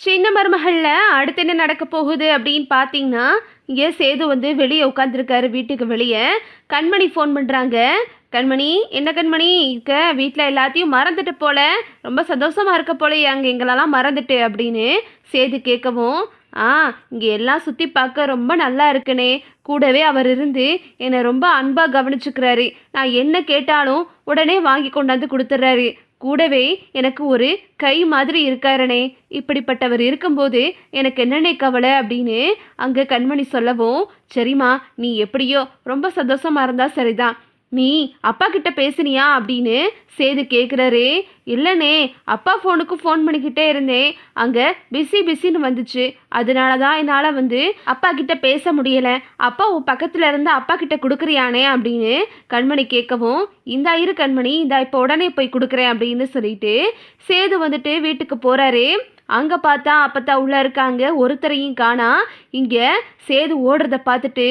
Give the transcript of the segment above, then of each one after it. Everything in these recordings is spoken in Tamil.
சின்ன மருமகள்ல அடுத்து என்ன நடக்க போகுது அப்படின்னு பார்த்தீங்கன்னா, இங்கே சேது வந்து வெளியே உட்காந்துருக்காரு வீட்டுக்கு வெளியே. கண்மணி ஃபோன் பண்ணுறாங்க. கண்மணி, என்ன கண்மணி இருக்க? வீட்டில் எல்லாத்தையும் மறந்துட்டு போல, ரொம்ப சந்தோஷமா இருக்க போலயே அங்கே எங்களெல்லாம் மறந்துட்டு அப்படின்னு சேது கேட்கவும், ஆ இங்கே எல்லாம் சுற்றி பார்க்க ரொம்ப நல்லா இருக்குனே. கூடவே அவர் இருந்து என்னை ரொம்ப அன்பாக கவனிச்சுக்கிறாரு. நான் என்ன கேட்டாலும் உடனே வாங்கி கொண்டாந்து கொடுத்துட்றாரு. கூடவே எனக்கு ஒரு கை மாதிரி இருக்காரனே. இப்படிப்பட்டவர் இருக்கும்போது எனக்கு என்னென்ன கவலை அப்படின்னு அங்கே கண்மணி சொல்லவும், சரிம்மா நீ எப்படியோ ரொம்ப சந்தோஷமா இருந்தா சரிதான். நீ அப்பா கிட்ட பேசுனியா அப்படின்னு சேது கேட்குறாரு. இல்லைனே, அப்பா ஃபோனுக்கு ஃபோன் பண்ணிக்கிட்டே இருந்தேன். அங்கே பிஸி பிஸின்னு வந்துச்சு. அதனால தான் என்னால் வந்து அப்பா கிட்ட பேச முடியலை. அப்பா உன் பக்கத்தில் இருந்து அப்பா கிட்ட கொடுக்குறியானே அப்படின்னு கண்மணி கேட்கவும், இந்தா இரு கண்மணி, இந்தா இப்போ உடனே போய் கொடுக்குறேன் அப்படின்னு சொல்லிட்டு சேது வந்துட்டு வீட்டுக்கு போகிறாரு. அங்கே பார்த்தா அப்பத்தா உள்ளே இருக்காங்க, ஒருத்தரையும் காணா. இங்கே சேது ஓடுறத பார்த்துட்டு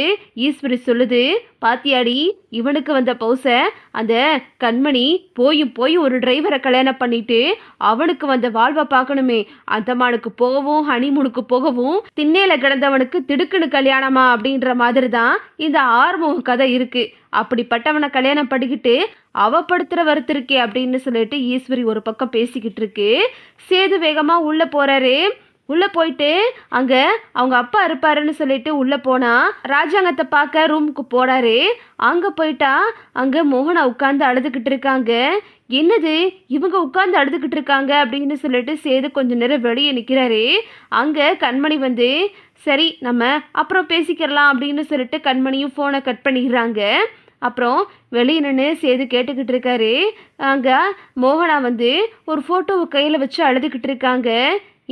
ஈஸ்வரி சொல்லுது, பாத்தியாடி இவனுக்கு வந்த பௌச அந்த கண்மணி போயும் போய் ஒரு டிரைவரை கல்யாணம் பண்ணிட்டு அவனுக்கு வந்த வாழ்வை பார்க்கணுமே. அந்தமானுக்கு போகவும் ஹனிமூனுக்கு போகவும் திண்ணையில கிடந்தவனுக்கு திடுக்குன்னு கல்யாணமா அப்படின்ற மாதிரி தான் இந்த ஆறுமுக கதை இருக்கு. அப்படிப்பட்டவனை கல்யாணம் பண்ணிக்கிட்டு அவப்படுத்துகிற வருத்திருக்கே அப்படின்னு சொல்லிட்டு ஈஸ்வரி ஒரு பக்கம் பேசிக்கிட்டு இருக்கு. சேது வேகமாக உள்ளே போகிறாரு. உள்ளே போயிட்டு அங்கே அவங்க அப்பா இருப்பாருன்னு சொல்லிட்டு உள்ளே போனால் ராஜாங்கத்தை பார்க்க ரூமுக்கு போகிறாரு. அங்கே போயிட்டா அங்கே மோகனா உட்காந்து அழுதுகிட்டு இருக்காங்க. என்னது இவங்க உட்காந்து அழுதுகிட்டு இருக்காங்க அப்படின்னு சொல்லிட்டு சேது கொஞ்சம் நேரம் வெளியே நிற்கிறாரு. அங்கே கண்மணி வந்து, சரி நம்ம அப்புறம் பேசிக்கிறலாம் அப்படின்னு சொல்லிட்டு கண்மணியும் ஃபோனை கட் பண்ணிடுறாங்க. அப்புறம் வெளியே நின்று சேது கேட்டுக்கிட்டு இருக்காரு. அங்கே மோகனா வந்து ஒரு ஃபோட்டோவை கையில் வச்சு அழுதுகிட்டு இருக்காங்க.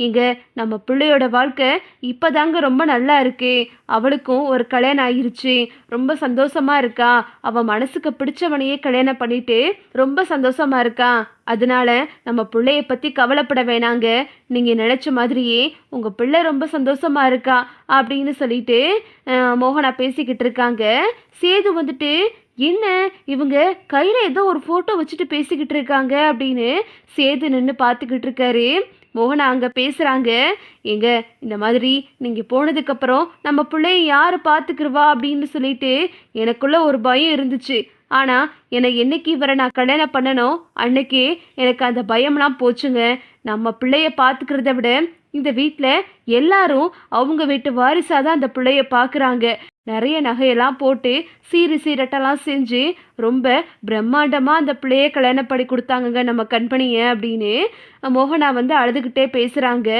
இங்கே நம்ம பிள்ளையோட வாழ்க்கை இப்போதாங்க ரொம்ப நல்லா இருக்கு. அவளுக்கும் ஒரு கல்யாணம் ஆகிருச்சு, ரொம்ப சந்தோஷமா இருக்கா. அவள் மனசுக்கு பிடிச்சவனையே கல்யாணம் பண்ணிட்டு ரொம்ப சந்தோஷமா இருக்கா. அதனால நம்ம பிள்ளைய பற்றி கவலைப்பட வேணாங்க. நீங்கள் நினச்ச மாதிரியே உங்கள் பிள்ளை ரொம்ப சந்தோஷமா இருக்கா அப்படின்னு சொல்லிட்டு மோகனா பேசிக்கிட்டு இருக்காங்க. சேது வந்துட்டு, என்ன இவங்க கையில் ஏதோ ஒரு ஃபோட்டோ வச்சுட்டு பேசிக்கிட்டு இருக்காங்க அப்படின்னு சேது நின்று பார்த்துக்கிட்டு இருக்காரு. மோகனா அங்கே பேசுகிறாங்க. எங்க இந்த மாதிரி நீங்கள் போனதுக்கப்புறம் நம்ம பிள்ளைய யார் பார்த்துக்குருவா அப்படின்னு சொல்லிட்டு எனக்குள்ள ஒரு பயம் இருந்துச்சு. ஆனால் என்னைக்கு இவரை நான் கல்யாணம் பண்ணணும் அன்னைக்கே எனக்கு அந்த பயம்லாம் போச்சுங்க. நம்ம பிள்ளைய பார்த்துக்கிறத விட இந்த வீட்டில் எல்லாரும் அவங்க வீட்டு வாரிசாக தான் அந்த பிள்ளைய பார்க்குறாங்க. நிறைய நகையெல்லாம் போட்டு சீரட்டெல்லாம் செஞ்சு ரொம்ப பிரம்மாண்டமாக அந்த பிள்ளைய கல்யாணம் பண்ணி கொடுத்தாங்கங்க நம்ம கண்பணியை அப்படின்னு மோகனா வந்து அழுதுகிட்டே பேசுகிறாங்க.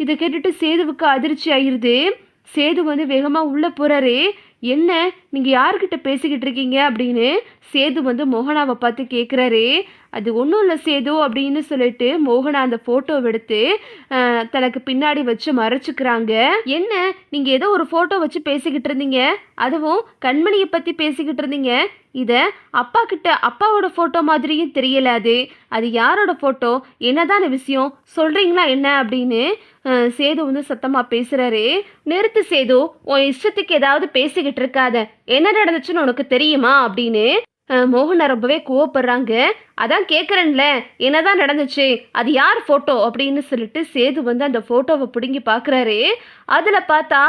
இதை கேட்டுட்டு சேதுவுக்கு அதிர்ச்சி ஆயிடுது. சேது வந்து வேகமாக உள்ளே போகிறாரு. என்ன நீங்கள் யார்கிட்ட பேசிக்கிட்டு இருக்கீங்க அப்படின்னு சேது வந்து மோகனாவை பார்த்து கேட்குறாரு. அது ஒன்றும் இல்லை சேது அப்படின்னு சொல்லிட்டு மோகனா அந்த ஃபோட்டோவை எடுத்து தனக்கு பின்னாடி வச்சு மறைச்சிக்கிறாங்க. என்ன நீங்கள் ஏதோ ஒரு ஃபோட்டோ வச்சு பேசிக்கிட்டு இருந்தீங்க, அதுவும் கண்மணியை பற்றி பேசிக்கிட்டு இருந்தீங்க. இதை அப்பாவோட ஃபோட்டோ மாதிரியும் தெரியல. அது யாரோட ஃபோட்டோ, என்னதான விஷயம் சொல்கிறீங்களா என்ன அப்படின்னு சேது வந்து சத்தமாக பேசுகிறாரு. நிறுத்து சேது, உன் இஷ்டத்துக்கு ஏதாவது பேசிக்கிட்டு இருக்காத. என்ன நடந்துச்சுன்னு உனக்கு தெரியுமா அப்படின்னு மோகனா ரொம்பவே கோவப்படுறாங்க. அதான் கேட்குறேன்ல, என்னதான் நடந்துச்சு, அது யார் ஃபோட்டோ அப்படின்னு சொல்லிட்டு சேது வந்து அந்த ஃபோட்டோவை பிடுங்கி பார்க்குறாரு. அதில் பார்த்தா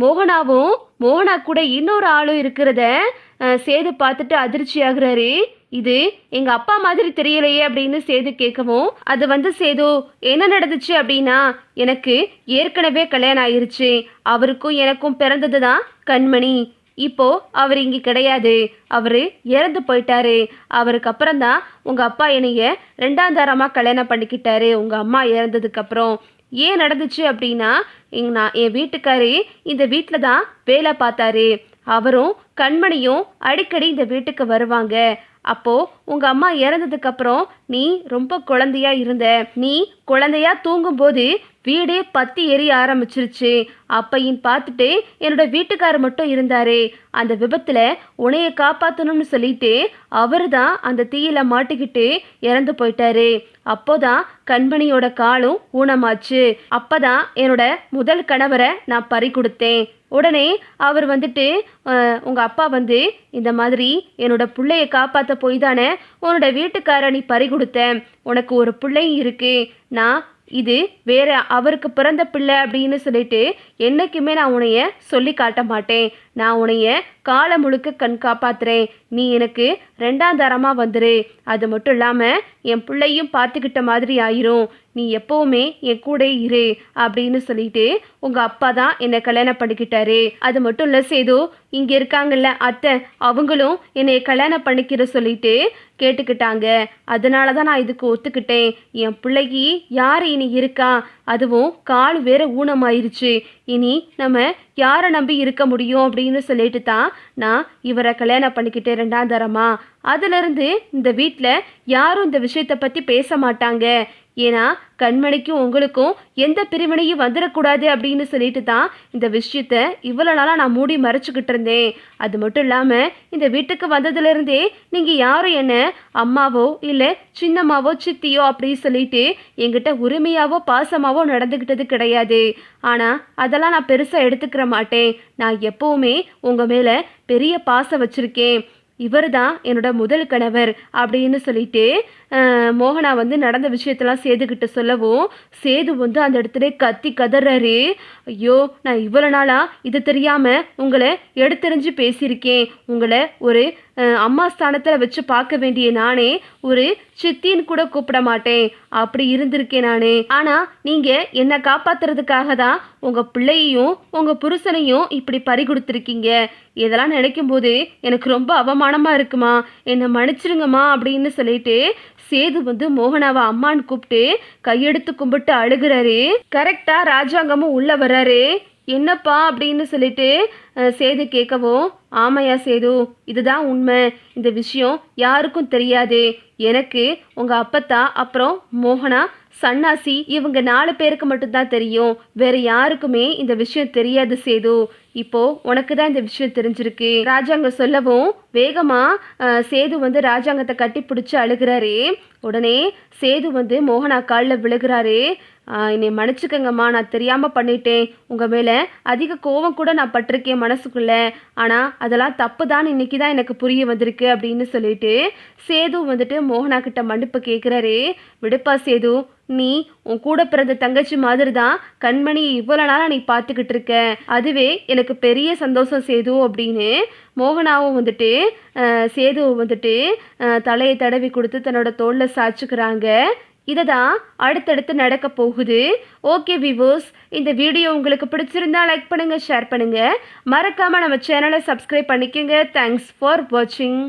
மோகனா கூட இன்னொரு ஆளும் இருக்கிறத சேது பார்த்துட்டு அதிர்ச்சி ஆகுறாரு. இது எங்கள் அப்பா மாதிரி தெரியலையே அப்படின்னு சேது கேட்கவும், அது வந்து சேது என்ன நடந்துச்சு அப்படின்னா, எனக்கு ஏற்கனவே கல்யாணம் ஆயிருச்சு. அவருக்கும் எனக்கும் பிறந்தது தான் கண்மணி. இப்போ அவர் இங்கே கிடையாது, அவர் இறந்து போயிட்டாரு. அவருக்கு அப்புறம்தான் உங்கள் அப்பா என்னைய 2ஆம் தரமாக கல்யாணம் பண்ணிக்கிட்டாரு உங்கள் அம்மா இறந்ததுக்கப்புறம். ஏன் நடந்துச்சு அப்படின்னா, என் வீட்டுக்காரு இந்த வீட்டில் தான் வேலை பார்த்தாரு. அவரும் கண்மணியும் அடிக்கடி இந்த வீட்டுக்கு வருவாங்க. அப்போ உங்க அம்மா இறந்ததுக்கப்புறம் நீ ரொம்ப குழந்தையா இருந்த. நீ குழந்தையா தூங்கும்போது வீடே பத்தி எரிய ஆரம்பிச்சிருச்சு. அப்பையும் பார்த்துட்டு என்னோட வீட்டுக்காரர் மட்டும் இருந்தாரு. அந்த விபத்துல உன்னைய காப்பாற்றணும்னு சொல்லிட்டு அவரு தான் அந்த தீயில மாட்டிக்கிட்டு இறந்து போயிட்டாரு. அப்போதான் கண்மணியோட காலும் ஊனமாச்சு. அப்பதான் என்னோட முதல் கணவரை நான் பறி கொடுத்தேன். உடனே அவர் வந்துட்டு உங்கள் அப்பா வந்து இந்த மாதிரி என்னோட பிள்ளையை காப்பாற்ற போய் தானே உன்னோட வீட்டுக்கார நீ பறி கொடுத்த. உனக்கு ஒரு பிள்ளையும் இருக்கு. நான் இது வேற அவருக்கு பிறந்த பிள்ளை அப்படின்னு சொல்லிட்டு என்னைக்குமே நான் உன்னைய சொல்லி காட்ட மாட்டேன். நான் உன்னைய காலம் முழுக்க கண் காப்பாத்துறேன். நீ எனக்கு ரெண்டாம் தரமாக வந்துரு. அது மட்டும் இல்லாமல் என் பிள்ளையும் பார்த்துக்கிட்ட மாதிரி ஆயிரும். நீ எப்போவுமே என் கூட இரு அப்படின்னு சொல்லிட்டு உங்கள் அப்பா தான் என்னை கல்யாணம் பண்ணிக்கிட்டாரு. அது மட்டும் இல்லை சேது, இங்கே இருக்காங்கல்ல அத்தை, அவங்களும் என்னை கல்யாணம் பண்ணிக்கிற சொல்லிட்டு கேட்டுக்கிட்டாங்க. அதனால தான் நான் இதுக்கு ஒத்துக்கிட்டேன். என் பிள்ளைக்கு யார் இனி இருக்கா? அதுவும் கால் வேற ஊனமாயிருச்சு. இனி நம்ம யாரை நம்பி இருக்க முடியும் அப்படின்னு சொல்லிட்டு தான் நான் இவரை கல்யாணம் பண்ணிக்கிட்டேன் ரெண்டாம் தரமா. அதிலிருந்து இந்த வீட்டில் யாரும் இந்த விஷயத்தை பற்றி பேச மாட்டாங்க. ஏன்னா கண்மணிக்கும் உங்களுக்கும் எந்த பிரிவினையும் வந்துடக்கூடாது அப்படின்னு சொல்லிட்டு தான் இந்த விஷயத்த இவ்வளோ நாளாக நான் மூடி மறைச்சிக்கிட்டு இருந்தேன். அது மட்டும் இல்லாமல் இந்த வீட்டுக்கு வந்ததுலேருந்தே நீங்கள் யாரும் என்ன அம்மாவோ இல்லை சின்னம்மாவோ சித்தியோ அப்படின்னு சொல்லிட்டு என்கிட்ட உரிமையாவோ பாசமாவோ நடந்துக்கிட்டது கிடையாது. ஆனால் அதெல்லாம் நான் பெருசாக எடுத்துக்கிற மாட்டேன். நான் எப்போவுமே உங்கள் மேலே பெரிய பாசம் வச்சுருக்கேன். இவர் தான் என்னோட முதல் கணவர் அப்படின்னு சொல்லிட்டு மோகனா வந்து நடந்த விஷயத்தெல்லாம் சேதுக்கிட்ட சொல்லவும் சேது வந்து அந்த இடத்துல கத்தி கதறாரு. ஐயோ, நான் இவ்வளோ நாளாக இது தெரியாமல் உங்களை எடுத்தெறிஞ்சு பேசியிருக்கேன். உங்களை ஒரு அம்மா ஸ்தானத்தில் வச்சு பார்க்க வேண்டிய நானே ஒரு சித்தின்னு கூட கூப்பிட மாட்டேன். அப்படி இருந்திருக்கேன் நானே. ஆனால் நீங்கள் என்னை காப்பாற்றுறதுக்காக தான் உங்கள் பிள்ளையையும் உங்கள் புருஷனையும் இப்படி பறி கொடுத்துருக்கீங்க. இதெல்லாம் நினைக்கும் போது எனக்கு ரொம்ப அவமானமாக இருக்குமா, என்னை மன்னிச்சிருங்கம்மா அப்படின்னு சொல்லிட்டு சேது வந்து மோகனாவை அம்மான்னு கூப்பிட்டு கையெடுத்து கும்பிட்டு அழுகிறாரு. கரெக்டாக ராஜாங்கமும் உள்ளே வர்றாரு. என்னப்பா அப்படின்னு சொல்லிட்டு சேது கேட்கவும், ஆமையா சேது, இதுதான் உண்மை. இந்த விஷயம் யாருக்கும் தெரியாது. எனக்கு உங்கள் அப்பத்தா அப்புறம் மோகனா சன்னாசி இவங்க 4 பேருக்கு மட்டும்தான் தெரியும். வேற யாருக்குமே இந்த விஷயம் தெரியாது சேது. இப்போ உனக்கு தான் இந்த விஷயம் தெரிஞ்சிருக்கு. ராஜாங்க சொல்லவும் வேகமா சேது வந்து ராஜாங்கத்தை கட்டி பிடிச்சி அழுகிறாரு. உடனே சேது வந்து மோகனா காலில் விழுகிறாரு. என்னை மன்னிச்சுக்கங்கம்மா, நான் தெரியாமல் பண்ணிட்டேன். உங்கள் மேலே அதிக கோபம் கூட நான் பட்டிருக்கேன் மனசுக்குள்ளே. ஆனால் அதெல்லாம் தப்பு தான், இன்னைக்கு தான் எனக்கு புரிய வந்திருக்கு அப்படின்னு சொல்லிட்டு சேது வந்துட்டு மோகனா கிட்ட மன்னிப்பு கேட்குறாரு. விடுப்பா சேது, நீ உன் கூட பிறந்த தங்கச்சி மாதிரி தான் கண்மணி இவ்வளோ நாளாக நீ பார்த்துக்கிட்டு இருக்க. அதுவே எனக்கு பெரிய சந்தோஷம் சேது அப்படின்னு மோகனாவும் வந்துட்டு சேதுவை வந்துட்டு தலையை தடவி கொடுத்து தன்னோட தோளில் சாய்ச்சிக்கிறாங்க. இதை தான் அடுத்தடுத்து நடக்க போகுது. ஓகே வியூவர்ஸ், இந்த வீடியோ உங்களுக்கு பிடிச்சிருந்தா லைக் பண்ணுங்கள், ஷேர் பண்ணுங்கள். மறக்காமல் நம்ம சேனலை சப்ஸ்கிரைப் பண்ணிக்கோங்க. தேங்க்ஸ் ஃபார் வாட்சிங்.